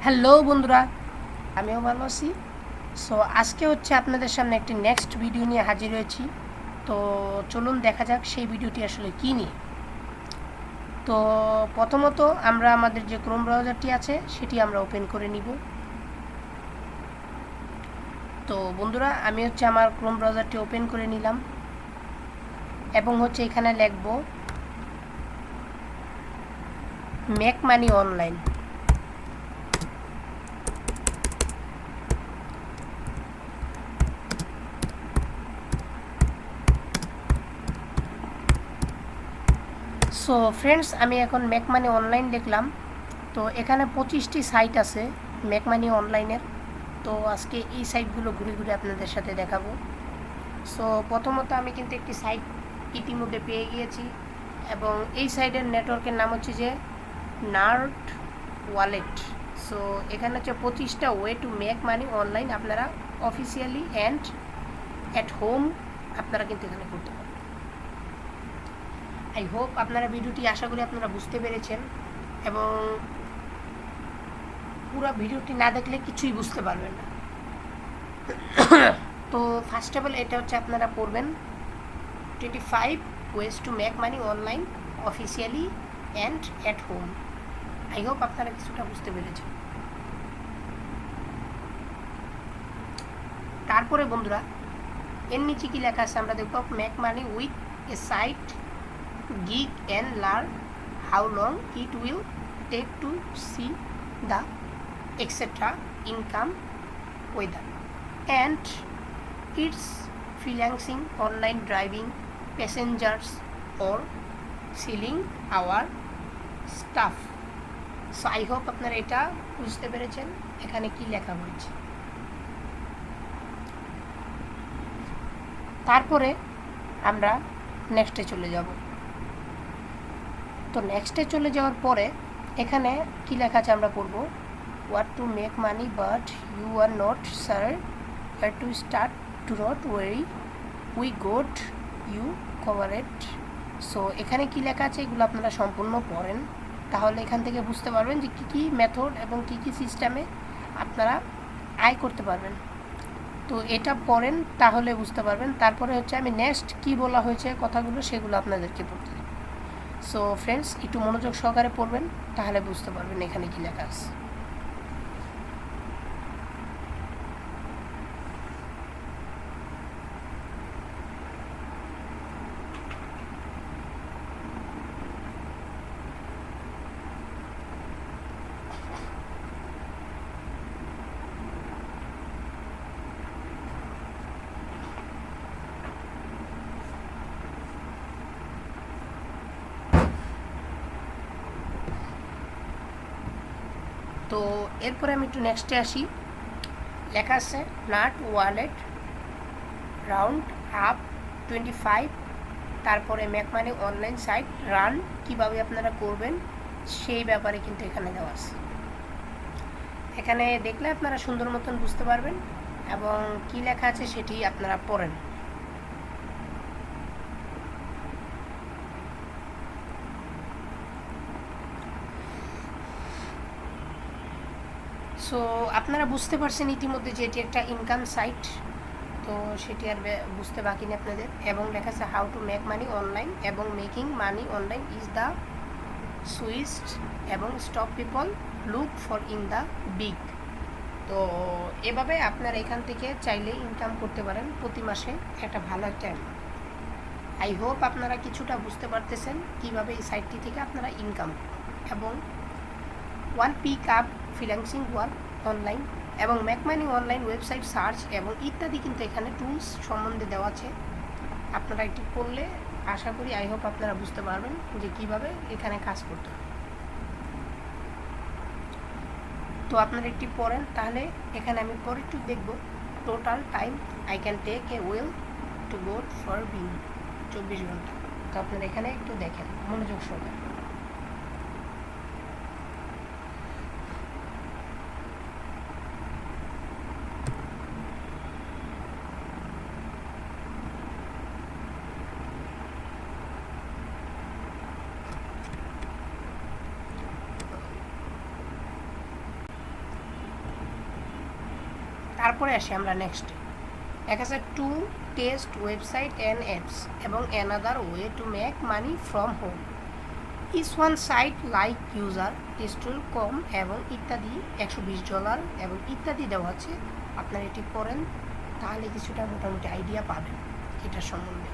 Hello বন্ধুরা, আমিও ভালো আছি। সো আজকে হচ্ছে আপনাদের সামনে একটি নেক্সট ভিডিও নিয়ে হাজির হয়েছি। তো চলুন দেখা যাক সেই ভিডিওটি আসলে কী নিয়ে। তো প্রথমত আমরা আমাদের যে ক্রোম ব্রাউজারটি আছে সেটি আমরা ওপেন করে নিব। তো বন্ধুরা, আমি হচ্ছে আমার ক্রোম ব্রাউজারটি ওপেন করে নিলাম এবং হচ্ছে এখানে লিখব make money online. So friends, আমি এখন মেক মানি অনলাইন লিখলাম। তো এখানে 25টি সাইট আছে মেক মানি অনলাইনের। তো আজকে এই সাইটগুলো ঘুরে ঘুরে আপনাদের সাথে দেখাবো। সো প্রথমত আমি কিন্তু একটি সাইট ইতিমধ্যে পেয়ে গিয়েছি এবং এই সাইটের নেটওয়ার্কের নাম হচ্ছে যে নার্ড ওয়ালেট। সো এখানে হচ্ছে 25টা way to make money online, আপনারা অফিসিয়ালি অ্যান্ড অ্যাট হোম আপনারা কিন্তু এখানে করতে পারেন। আই হোপ আপনারা ভিডিওটি আশা করি আপনারা বুঝতে পেরেছেন এবং পুরো ভিডিওটি না দেখলে কিছুই বুঝতে পারবেন না। তো ফার্স্ট অফ অল এটা হচ্ছে আপনারা পড়বেন 25 ways to make money online officially and at home. I hope আপনারা কিছুটা বুঝতে পেরেছেন। তারপরে বন্ধুরা, এর নিচে কী লেখা আছে আমরা দেখব, make money with a side gig and learn how long it will take to see the extra income whether and it's freelancing, online driving, passengers or selling our stuff. So I hope আপনারা এটা বুঝতে পেরেছেন এখানে কি লেখা হয়েছে। তারপরে আমরা নেক্সটে চলে যাব। তো নেক্সটে চলে যাওয়ার পরে এখানে কি লেখা আছে আমরা পড়ব, what to make money but you are not sure where to start, do not worry, we got you covered. So এখানে কি লেখা আছে এগুলো আপনারা সম্পূর্ণ পড়েন, তাহলে এখান থেকে বুঝতে পারবেন যে কী কী মেথড এবং কী কী সিস্টেমে আপনারা আয় করতে পারবেন। তো এটা পড়েন তাহলে বুঝতে পারবেন। তারপরে হচ্ছে আমি নেক্সট কি বলা হয়েছে কথাগুলো সেগুলো আপনাদেরকে পড়তে দেব। সো ফ্রেন্ডস, একটু মনোযোগ সহকারে পড়বেন তাহলে বুঝতে পারবেন এখানে কী লেখা আছে। তো এরপরে আমি একটু নেক্সটে আসি। লেখা আছে নাট ওয়ালেট রাউন্ড আপ 25, তারপরে make money online side run কীভাবে আপনারা করবেন সেই ব্যাপারে কিন্তু এখানে দেওয়া আছে। এখানে দেখলে আপনারা সুন্দর মতন বুঝতে পারবেন এবং কি লেখা আছে সেটি আপনারা পড়েন। সো আপনারা বুঝতে পারছেন ইতিমধ্যে যে এটি একটা ইনকাম সাইট, তো সেটি আর বুঝতে বাকি নেই আপনাদের। এবং লেখা আছে how to make money online এবং making money online is the sweetest এবং stop people look for in the big. তো এভাবে আপনারা এখান থেকে চাইলে ইনকাম করতে পারেন প্রতি মাসে একটা ভালো একটা অ্যামাউন্ট। আই হোপ আপনারা কিছুটা বুঝতে পারতেছেন কীভাবে এই সাইটটি থেকে আপনারা ইনকাম এবং one pick up freelancing work online এবং make money online website search এবং ইত্যাদি কিন্তু এখানে টুলস সম্বন্ধে দেওয়া আছে। আপনারা একটু পড়লে আশা করি আই হোপ আপনারা বুঝতে পারবেন যে কীভাবে এখানে কাজ করতে হবে। তো আপনারা একটি পড়েন তাহলে এখানে আমি পরে একটু দেখব total time I can take a while to go for being 24 ঘন্টা। তো আপনারা এখানে একটু দেখেন মনোযোগ সহকারে। তারপরে আসি আমরা নেক্সটে। দেখা যাচ্ছে to test website and apps এবং another way to make money from home. Is one site like user testing com এবং ইত্যাদি $120 এবং ইত্যাদি দেওয়া আছে। আপনারা এটি পড়েন, তাহলে কিছুটা মোটামুটি আইডিয়া পাবেন এটার সম্বন্ধে।